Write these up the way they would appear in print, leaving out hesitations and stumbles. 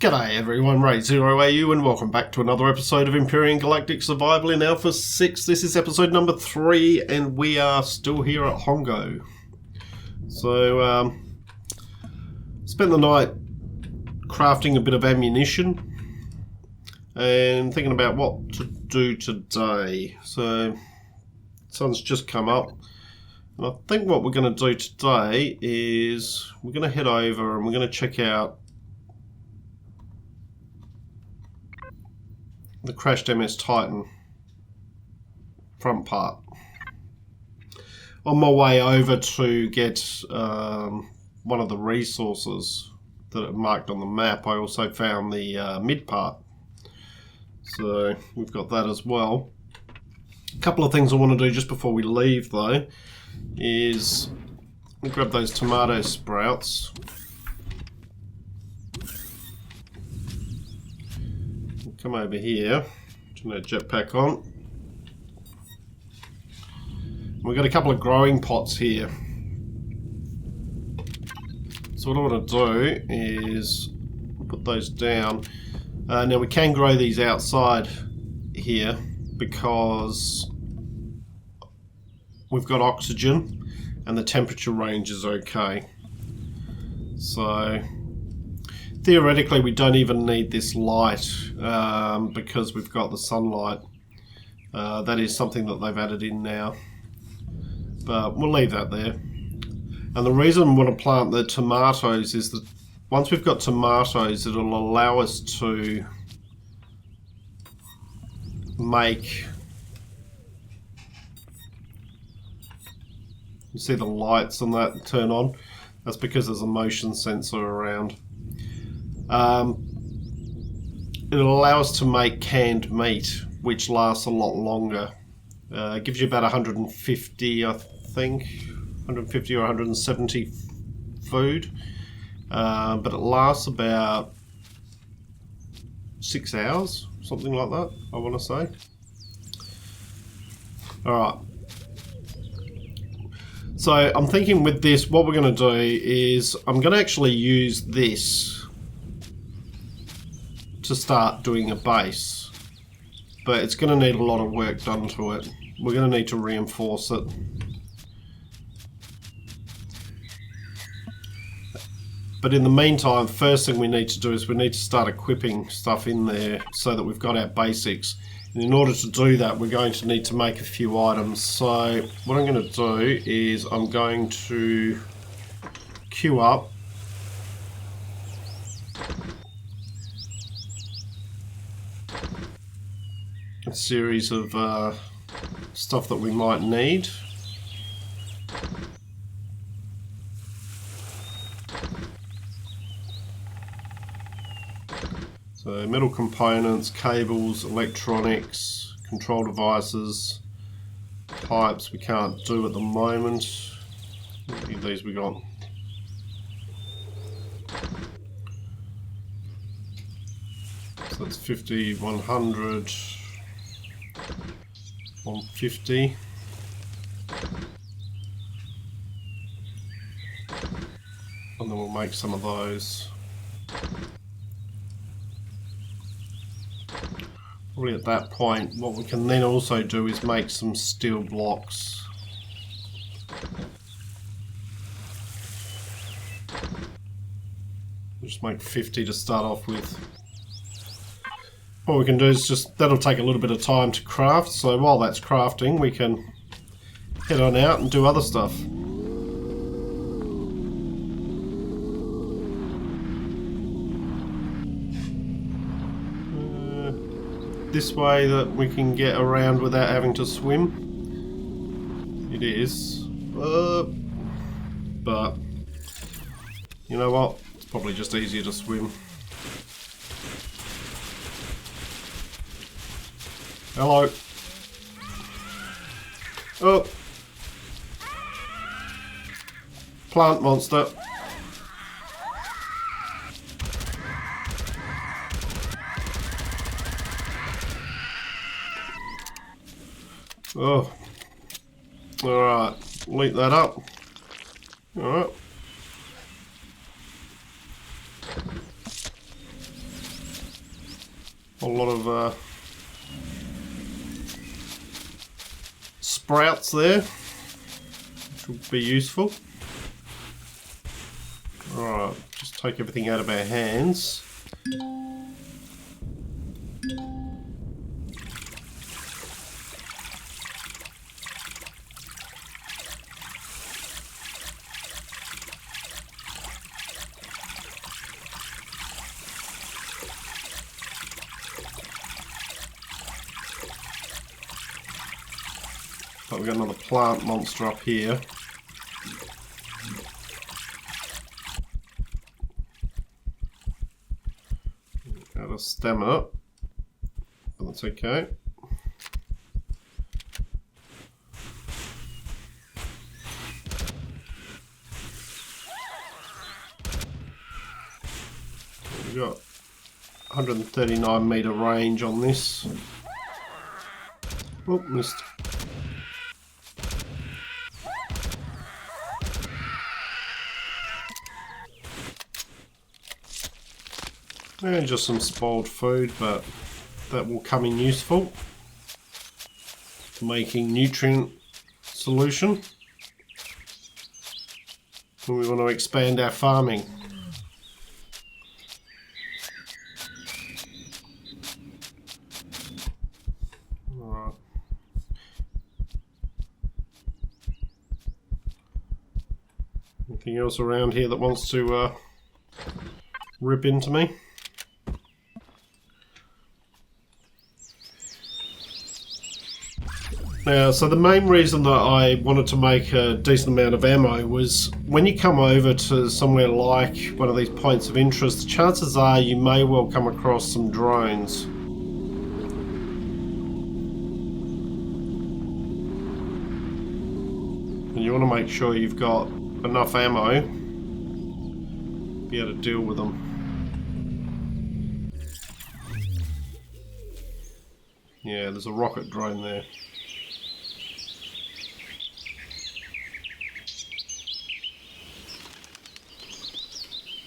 G'day everyone, Ray0AU and welcome back to another episode of Empyrion Galactic Survival in Alpha 6. This is episode number 3 and we are still here at Hongo. So, spent the night crafting a bit of ammunition and thinking about what to do today. So, the sun's just come up. And I think what we're going to do today is we're going to head over and we're going to check out the crashed MS Titan front part. On my way over to get one of the resources that are marked on the map, I also found the mid part. So we've got that as well. A couple of things I want to do just before we leave though is grab those tomato sprouts. Come over here, turn that jetpack on. We've got a couple of growing pots here. So what I want to do is put those down. Now we can grow these outside here because we've got oxygen and the temperature range is okay. So theoretically we don't even need this light because we've got the sunlight. That is something that they've added in now. But we'll leave that there. And the reason we want to plant the tomatoes is that once we've got tomatoes, it'll allow us to make... You see the lights on that turn on? That's because there's a motion sensor around. It'll allow us to make canned meat, which lasts a lot longer. It gives you about 150, I think, 150 or 170 food, but it lasts about 6 hours, something like that, I want to say. Alright. So I'm thinking with this, what we're going to do is I'm going to actually use this to start doing a base, but it's going to need a lot of work done to it. We're going to need to reinforce it. But in the meantime, first thing we need to do is we need to start equipping stuff in there so that we've got our basics. And in order to do that, we're going to need to make a few items. So what I'm going to do is I'm going to queue up a series of stuff that we might need. So metal components, cables, electronics, control devices, pipes we can't do at the moment. How many of these we got? So that's 50, 100, 150. And then we'll make some of those. Probably at that point, what we can then also do is make some steel blocks. Just make 50 to start off with. What we can do is just, that'll take a little bit of time to craft, so while that's crafting we can head on out and do other stuff. This way that we can get around without having to swim. It is. But you know what? It's probably just easier to swim. Hello. Oh. Plant monster. Oh. Alright. Leap that up. Alright. whole lot of sprouts there, which will be useful. Alright, just take everything out of our hands. But we've got another plant monster up here. Out of stamina, but that's okay. We've got 139 meter range on this. Oh, missed. And just some spoiled food, but that will come in useful for making nutrient solution when we want to expand our farming. Alright. Anything else around here that wants to rip into me? Now, so the main reason that I wanted to make a decent amount of ammo was when you come over to somewhere like one of these points of interest, the chances are you may well come across some drones. And you want to make sure you've got enough ammo to be able to deal with them. Yeah, there's a rocket drone there.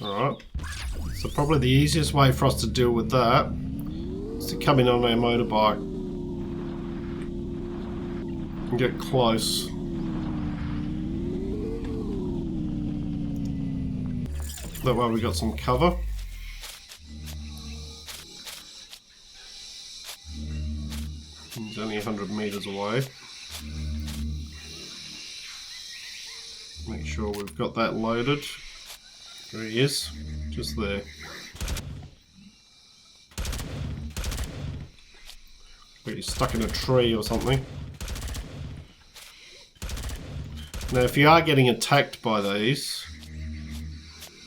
Alright, so probably the easiest way for us to deal with that is to come in on our motorbike and get close. That way we got some cover. He's only 100 meters away. Make sure we've got that loaded. There he is, just there. But he's stuck in a tree or something. Now if you are getting attacked by these,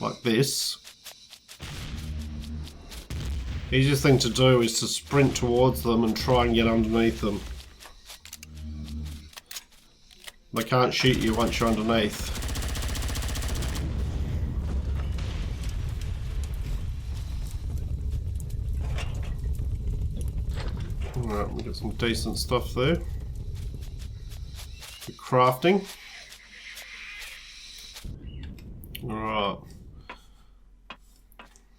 like this, easiest thing to do is to sprint towards them and try and get underneath them. They can't shoot you once you're underneath. Alright, we got some decent stuff there for crafting. Alright,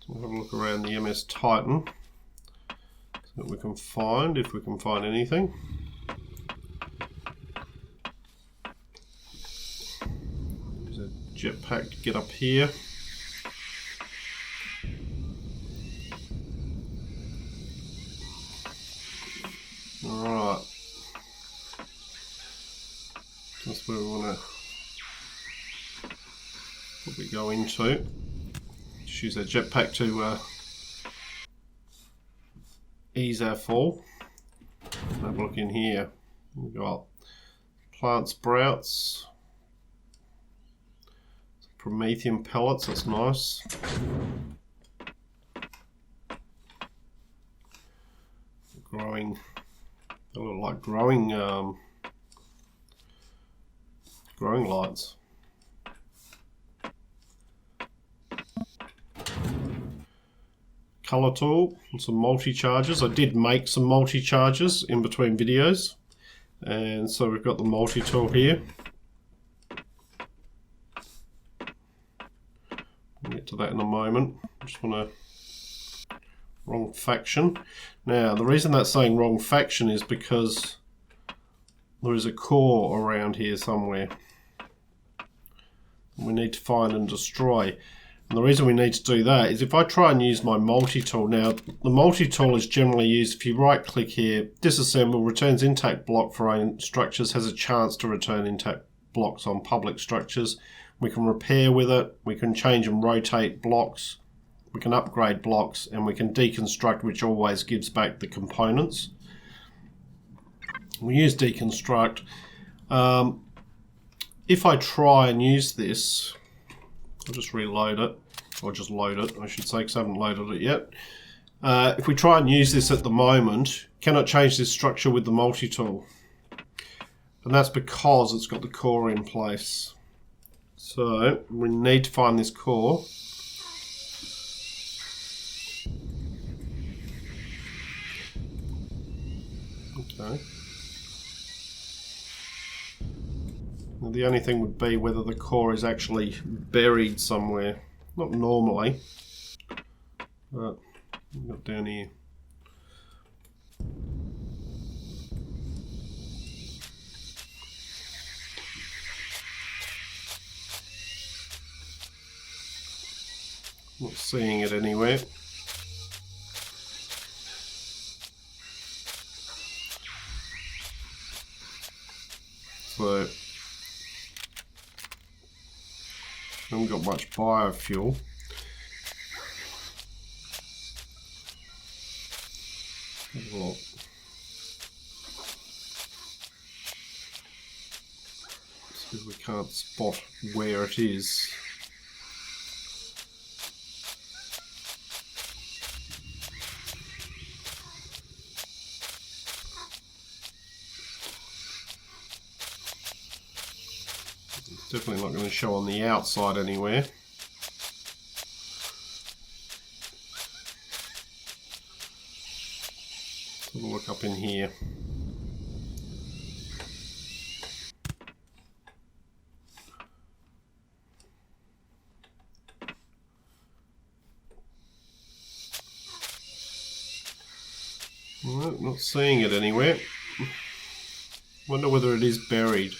so we'll have a look around the MS Titan, see what we can find, if we can find anything. There's a jetpack to get up here. Alright, that's where we want to probably go into. Just use that jetpack to ease our fall. Have a look in here. We've got plant sprouts, some promethium pellets, that's nice. Growing. They look like growing lights. Color tool and some multi-charges. I did make some multi-charges in between videos, and so we've got the multi-tool here. We'll get to that in a moment. I just want to Wrong faction. Now, the reason that's saying wrong faction is because there is a core around here somewhere we need to find and destroy. And the reason we need to do that is if I try and use my multi-tool. Now, the multi-tool is generally used if you right-click here, disassemble, returns intact block for own structures, has a chance to return intact blocks on public structures. We can repair with it, we can change and rotate blocks, we can upgrade blocks, and we can deconstruct, which always gives back the components. We use deconstruct. If I try and use this, I'll just reload it, or just load it, I should say, because I haven't loaded it yet. If we try and use this at the moment, cannot change this structure with the multi-tool. And that's because it's got the core in place. So we need to find this core. Okay. Now the only thing would be whether the core is actually buried somewhere. Not normally, but we've got down here. Not seeing it anywhere. So, haven't got much biofuel. Have a look. So we can't spot where it is. Definitely not going to show on the outside anywhere. Let's have a look up in here. Well, not seeing it anywhere. Wonder whether it is buried.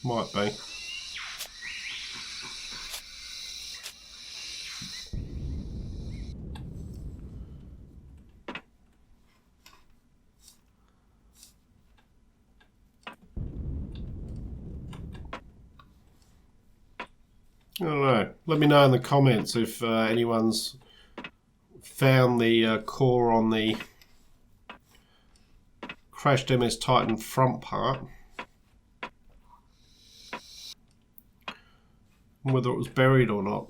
Might be. I don't know. Let me know in the comments if anyone's found the core on the crashed MS Titan front part. Whether it was buried or not.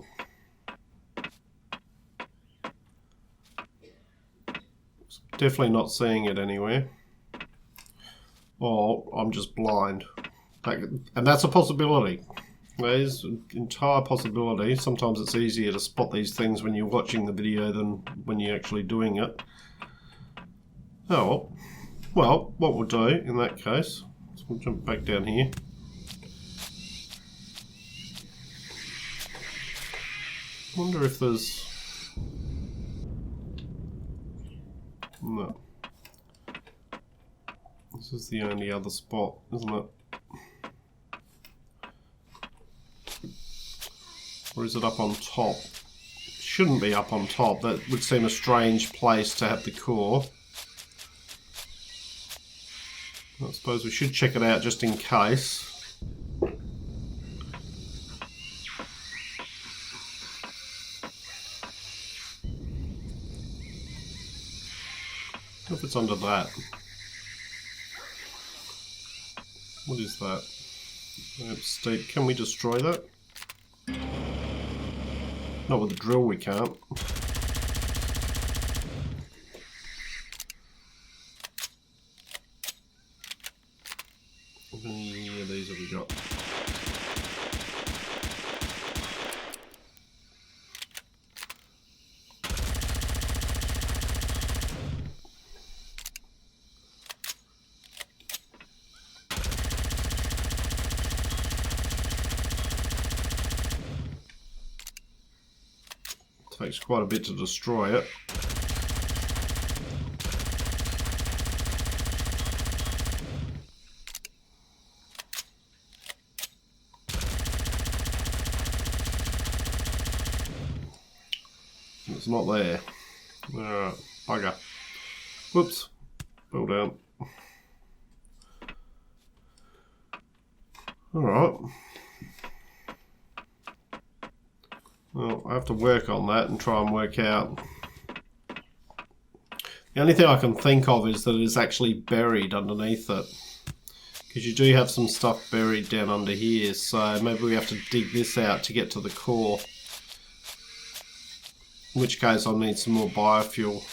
Definitely not seeing it anywhere. Or I'm just blind. And that's a possibility. There's an entire possibility. Sometimes it's easier to spot these things when you're watching the video than when you're actually doing it. Oh, well, what we'll do in that case, so we'll jump back down here. I wonder if there's... No. This is the only other spot, isn't it? Or is it up on top? It shouldn't be up on top. That would seem a strange place to have the core. I suppose we should check it out just in case. If it's under that. What is that? That's steep. Can we destroy that? Not with the drill we can't. How many of these have we got? Takes quite a bit to destroy it. It's not there. Alright, bugger. Whoops. Fell down. Alright. Well, I have to work on that and try and work out. The only thing I can think of is that it's actually buried underneath it. Because you do have some stuff buried down under here, so maybe we have to dig this out to get to the core. In which case I'll need some more biofuel.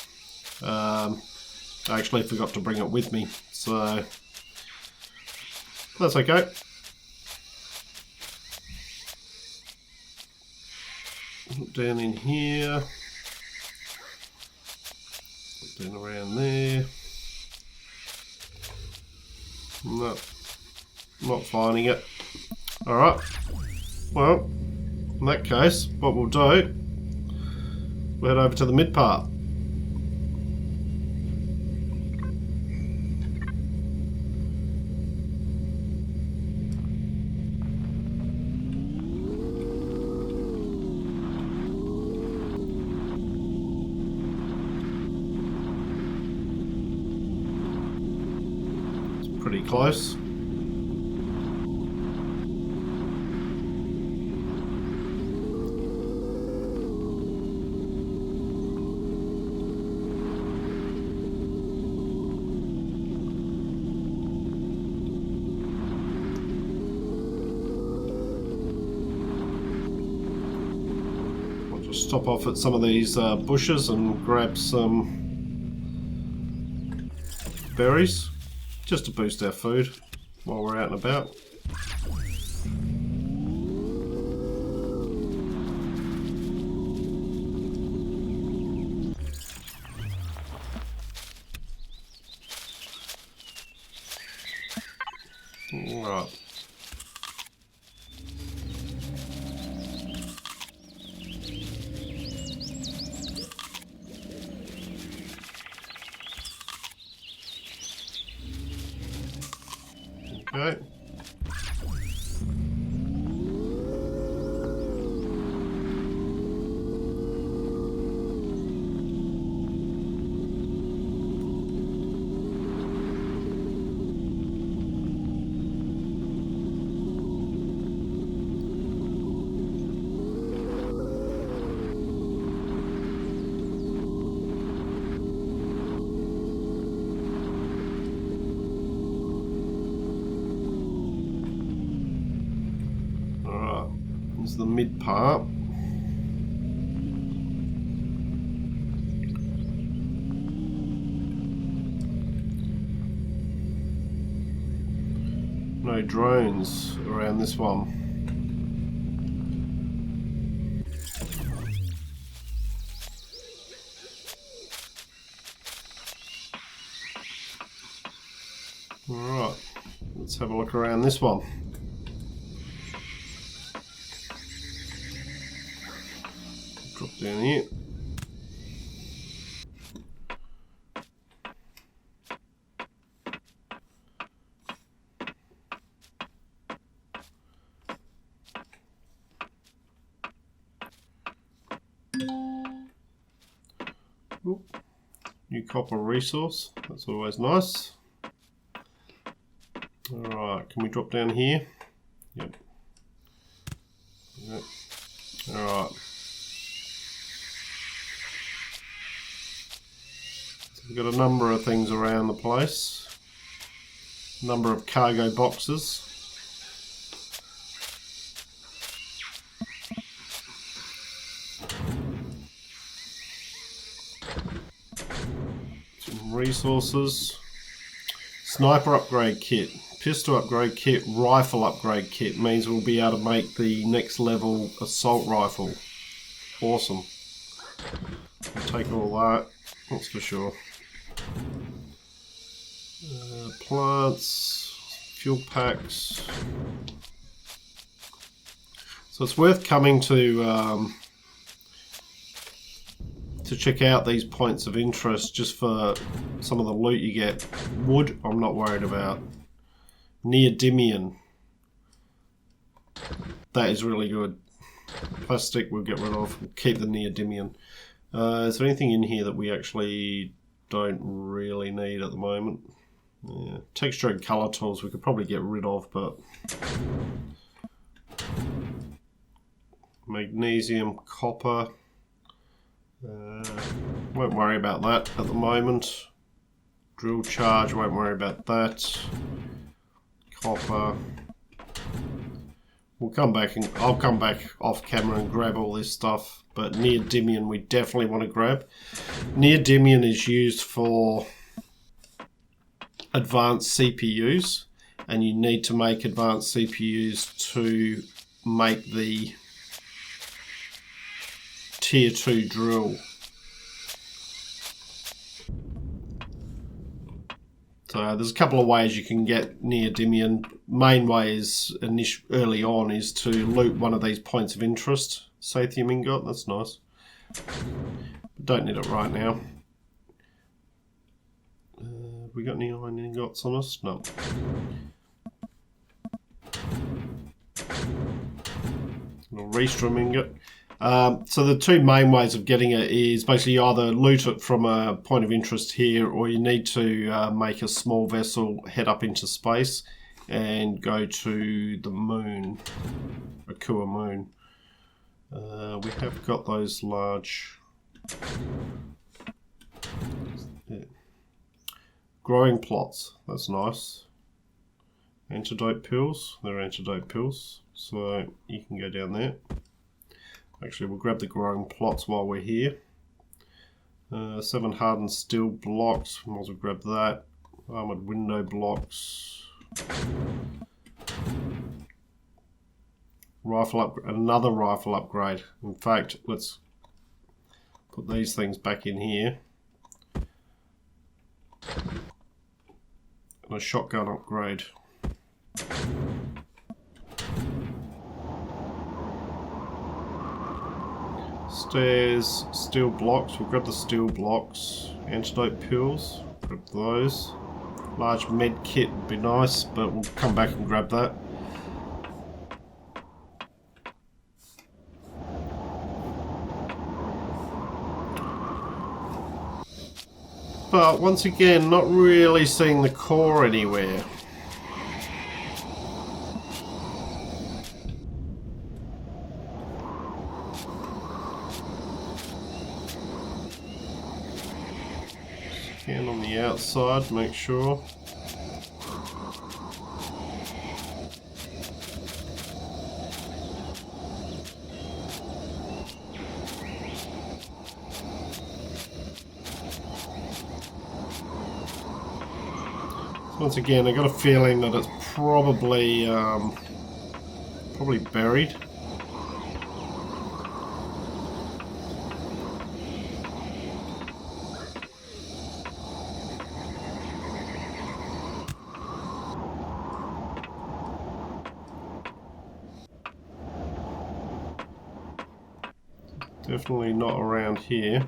I actually forgot to bring it with me, so that's okay. Down in here. Down around there. No, not finding it. Alright. Well, in that case, what we'll do, we'll head over to the mid part. It's pretty close. Stop off at some of these bushes and grab some berries just to boost our food while we're out and about. All right. Okay. The mid part. No drones around this one. Alright, let's have a look around this one. Drop down here. Ooh. New copper resource, that's always nice. Alright, can we drop down here? Yep. Alright. We've got a number of things around the place. A number of cargo boxes. Some resources. Sniper upgrade kit. Pistol upgrade kit. Rifle upgrade kit. Means we'll be able to make the next level assault rifle. Awesome. We'll take all that. That's for sure. Plants, fuel packs. So it's worth coming to to check out these points of interest just for some of the loot you get. Wood, I'm not worried about. Neodymium. That is really good. Plastic we'll get rid of. We'll keep the neodymium. Is there anything in here that we actually don't really need at the moment? Yeah. Texture and colour tools we could probably get rid of, but... Magnesium, copper... won't worry about that at the moment. Drill charge, won't worry about that. Copper. We'll come back and I'll come back off camera and grab all this stuff. But neodymium we definitely want to grab. Neodymium is used for advanced CPUs, and you need to make advanced CPUs to make the Tier 2 drill. So there's a couple of ways you can get neodymium. Main way is early on is to loot one of these points of interest. Sathium ingot, that's nice. Don't need it right now. We got any iron ingots on us? No. Little Restrum ingot. So the two main ways of getting it is basically either loot it from a point of interest here, or you need to make a small vessel, head up into space and go to the moon, Akua moon. We have got those large growing plots, that's nice. Antidote pills, they're antidote pills, so you can go down there. Actually, we'll grab the growing plots while we're here. 7 hardened steel blocks, might as well grab that. Armored window blocks. Rifle up, another rifle upgrade. In fact, let's put these things back in here. And a shotgun upgrade. Stairs, steel blocks, we'll grab the steel blocks. Antidote pills, grab those. Large med kit would be nice, but we'll come back and grab that. But once again, not really seeing the core anywhere. Scan on the outside, make sure. Once again, I got a feeling that it's probably buried. Definitely not around here.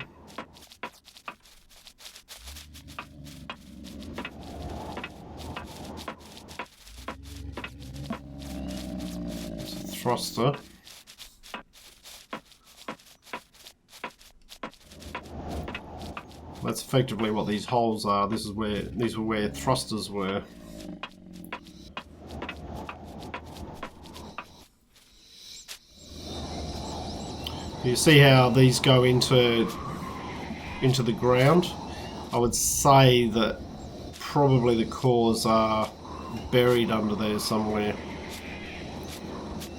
Thruster. That's effectively what these holes are. These were where thrusters were. You see how these go into the ground? I would say that probably the cores are buried under there somewhere.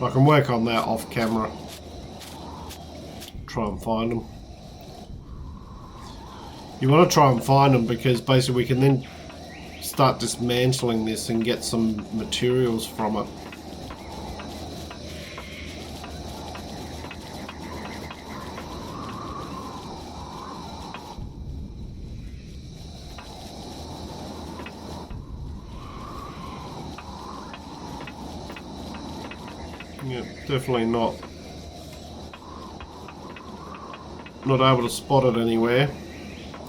I can work on that off camera. Try and find them. You want to try and find them because basically we can then start dismantling this and get some materials from it. Yeah, definitely not not able to spot it anywhere.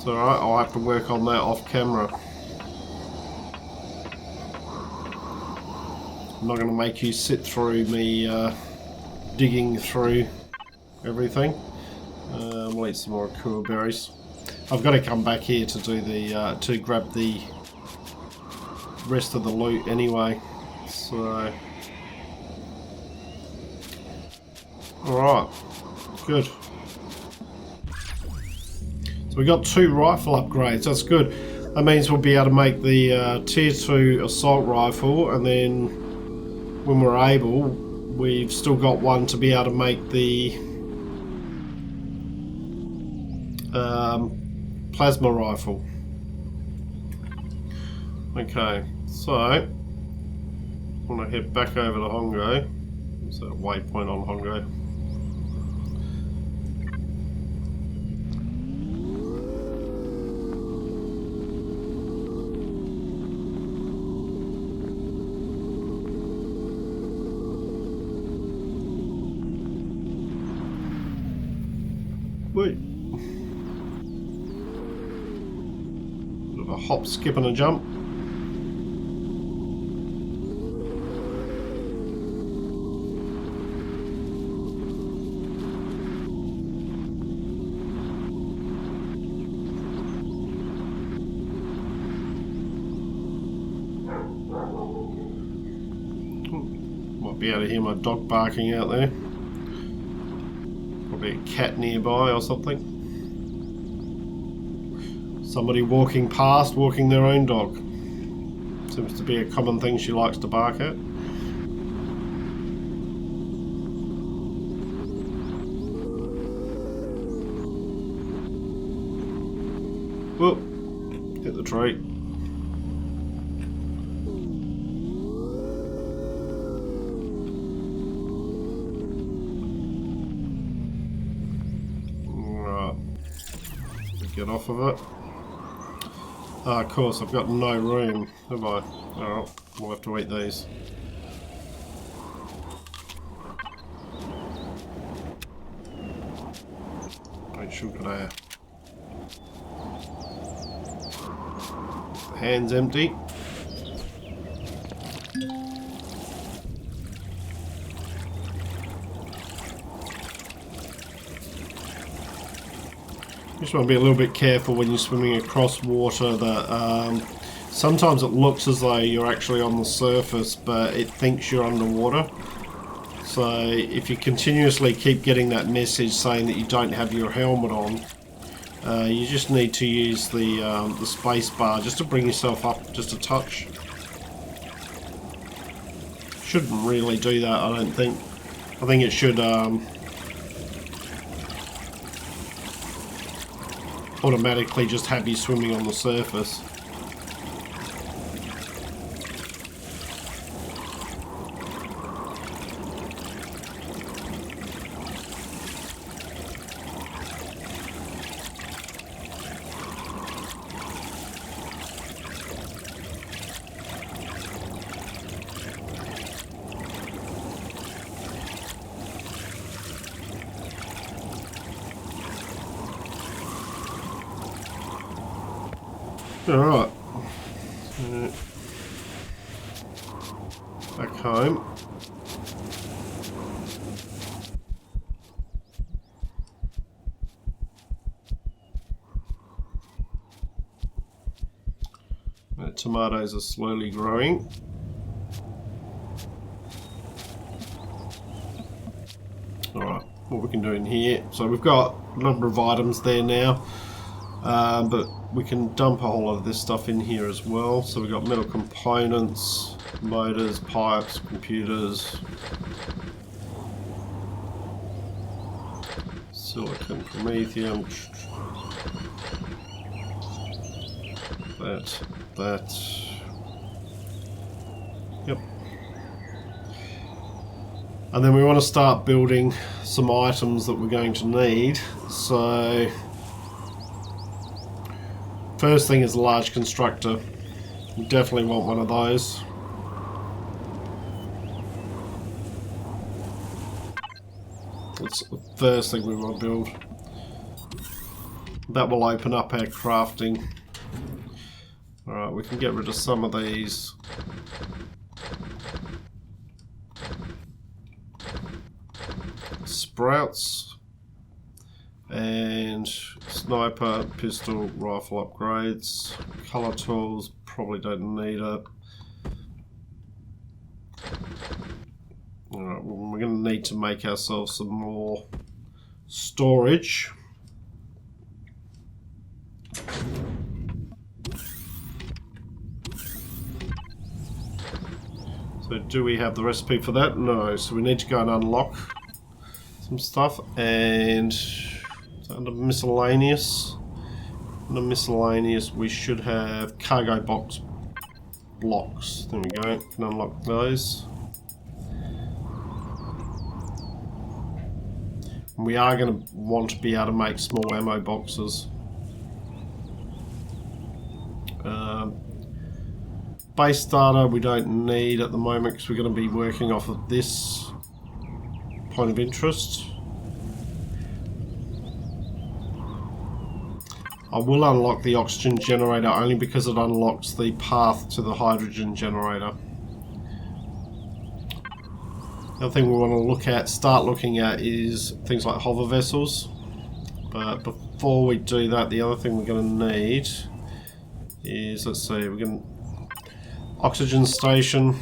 So I'll have to work on that off camera. I'm not going to make you sit through me digging through everything. We'll eat some more Akua berries. I've got to come back here to do the to grab the rest of the loot anyway. So, alright, good. So we got 2 rifle upgrades, that's good. That means we'll be able to make the tier 2 assault rifle, and then when we're able, we've still got one to be able to make the plasma rifle. Okay, so I want to head back over to Hongo. There's a waypoint on Hongo. Wait. Bit of a hop, skip and a jump. Might be able to hear my dog barking out there. Probably a cat nearby or something. Somebody walking past, walking their own dog. Seems to be a common thing she likes to bark at. Whoop! Hit the tree. Get off of it. Of course, I've got no room, have I? Alright, we'll have to eat these. Eat sugar there. The hand's empty. Just want to be a little bit careful when you're swimming across water that sometimes it looks as though you're actually on the surface, but it thinks you're underwater. So if you continuously keep getting that message saying that you don't have your helmet on, you just need to use the space bar just to bring yourself up just a touch. Shouldn't really do that, I don't think. I think it should automatically just have you swimming on the surface. Alright. Back home. The tomatoes are slowly growing. Alright, what we can do in here. So we've got a number of items there now. But we can dump a whole lot of this stuff in here as well. So we've got metal components, motors, pipes, computers, silicon, promethium, that. Yep. And then we want to start building some items that we're going to need. So first thing is a large constructor. We definitely want one of those. That's the first thing we want to build. That will open up our crafting. Alright, we can get rid of some of these. Sprouts. And sniper, pistol, rifle upgrades. Colour tools, probably don't need it. Alright, well, we're going to need to make ourselves some more storage. So do we have the recipe for that? No, so we need to go and unlock some stuff. And under miscellaneous, we should have cargo box blocks. There we go, can unlock those. We are going to want to be able to make small ammo boxes. Base data we don't need at the moment because we're going to be working off of this point of interest. I will unlock the oxygen generator only because it unlocks the path to the hydrogen generator. The other thing we want to start looking at is things like hover vessels. But before we do that, the other thing we're going to need is, let's see, we're going to oxygen station.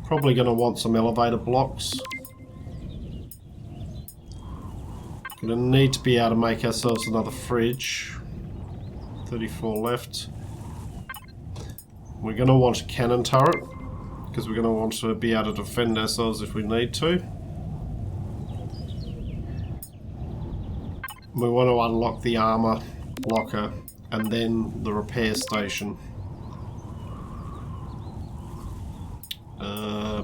Probably going to want some elevator blocks. Going to need to be able to make ourselves another fridge. 34 left. We're going to want a cannon turret, because we're going to want to be able to defend ourselves if we need to. We want to unlock the armor locker and then the repair station.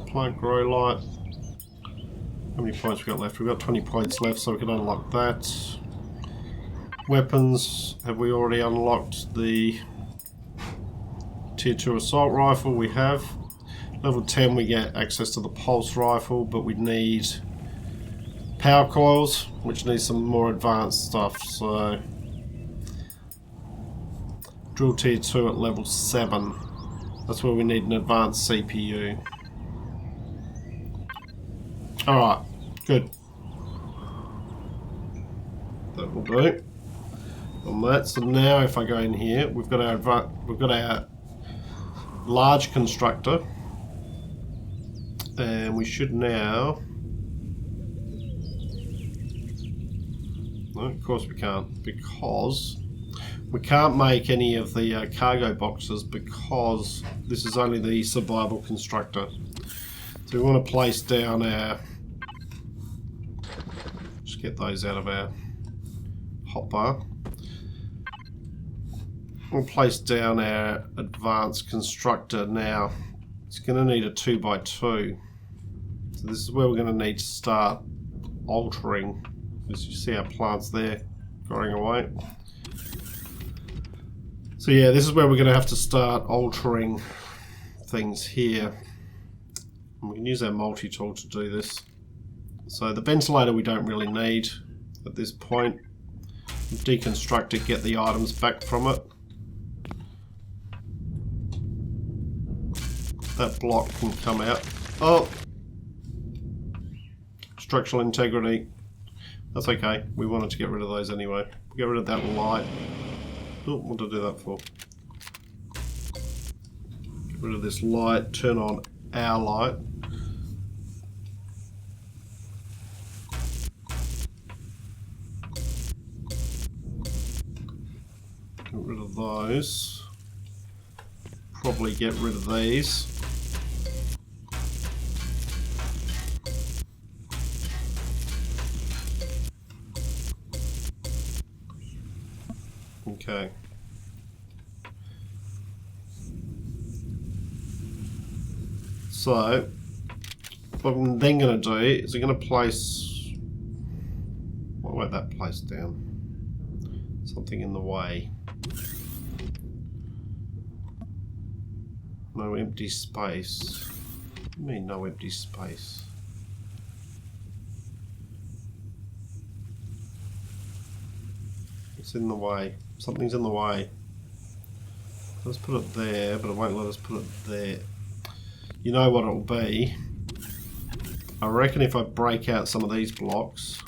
Plant grow light. How many points we got left? We've got 20 points left, so we can unlock that. Weapons, have we already unlocked the tier 2 assault rifle? We have. Level 10 we get access to the pulse rifle, but we need power coils, which needs some more advanced stuff. So drill tier 2 at level 7. That's where we need an advanced CPU. Alright, good. That will do. On that, so now if I go in here, we've got our large constructor. And we should now... No, of course we can't, because we can't make any of the cargo boxes because this is only the survival constructor. So we want to place down our... Just get those out of our hotbar. We'll place down our advanced constructor now. It's going to need a 2x2. So this is where we're going to need to start altering. As you see our plants there growing away. So yeah, this is where we're going to have to start altering things here. And we can use our multi-tool to do this. So the ventilator we don't really need at this point. Deconstruct it, get the items back from it. That block can come out. Oh! Structural integrity. That's okay. We wanted to get rid of those anyway. Get rid of that light. Oh, what did I do that for? Get rid of this light. Turn on our light. Get rid of those. Probably get rid of these. Okay. So, what I'm then going to do is I'm going to place... What won't that place down? Something in the way. No empty space. What do you mean no empty space? It's in the way. Something's in the way. Let's put it there, but it won't let us put it there. You know what it'll be? I reckon if I break out some of these blocks.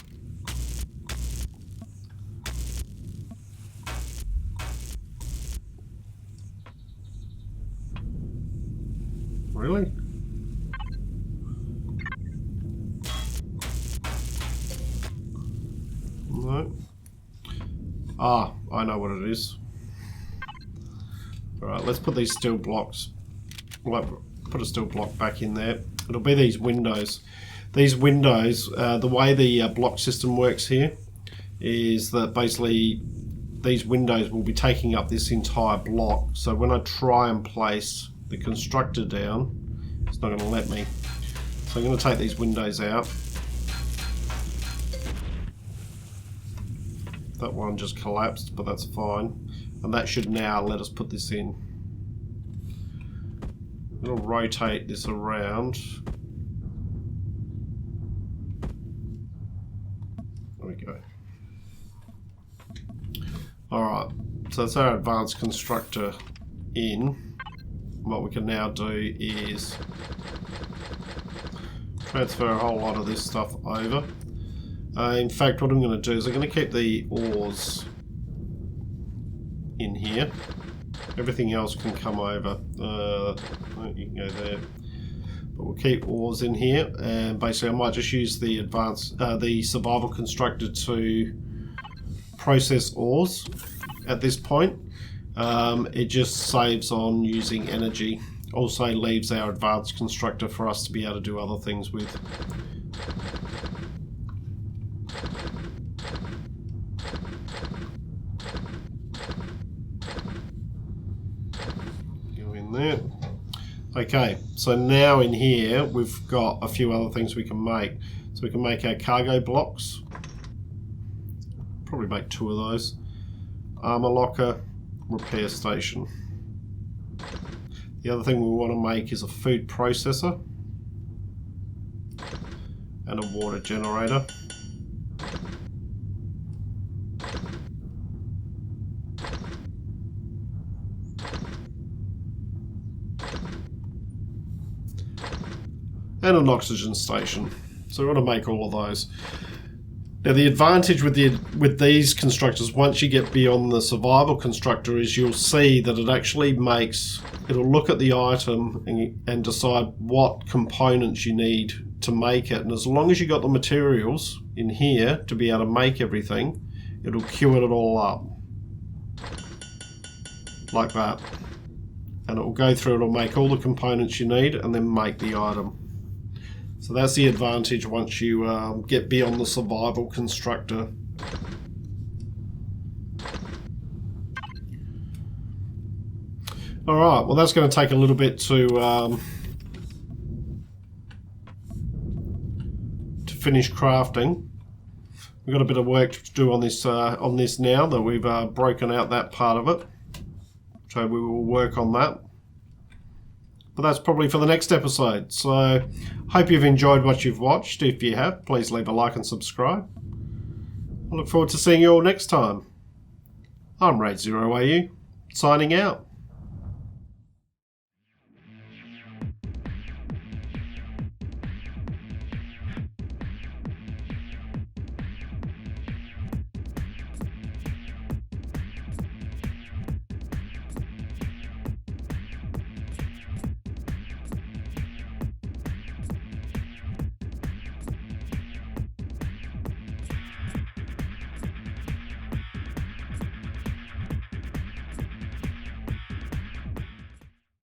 Really? No. Ah, I know what it is. Alright, let's put these steel blocks. Well, put a steel block back in there. It'll be these windows. These windows, the way the block system works here is that basically these windows will be taking up this entire block. So when I try and place the constructor down, it's not going to let me. So I'm going to take these windows out. That one just collapsed, but that's fine. And that should now let us put this in. It'll rotate this around. There we go. Alright, so that's our advanced constructor in. What we can now do is transfer a whole lot of this stuff over. In fact, what I'm going to do is I'm going to keep the ores in here. Everything else can come over. You can go there. But we'll keep ores in here, and basically I might just use the the survival constructor to process ores at this point. It just saves on using energy. Also leaves our advanced constructor for us to be able to do other things with. Go in there. Okay, so now in here we've got a few other things we can make. So we can make our cargo blocks. Probably make 2 of those. Armor locker, repair station. The other thing we want to make is a food processor and a water generator. And an oxygen station. So we want to make all of those. Now the advantage with these constructors, once you get beyond the survival constructor, is you'll see that it actually makes, it'll look at the item and decide what components you need to make it. And as long as you got the materials in here to be able to make everything, it'll queue it all up. Like that. And it will go through, it'll make all the components you need and then make the item. So that's the advantage once you get beyond the survival constructor. Alright, well that's going to take a little bit to finish crafting. We've got a bit of work to do on this now that we've broken out that part of it. So we will work on that. But that's probably for the next episode. So, hope you've enjoyed what you've watched. If you have, please leave a like and subscribe. I look forward to seeing you all next time. I'm Raid0AU, signing out.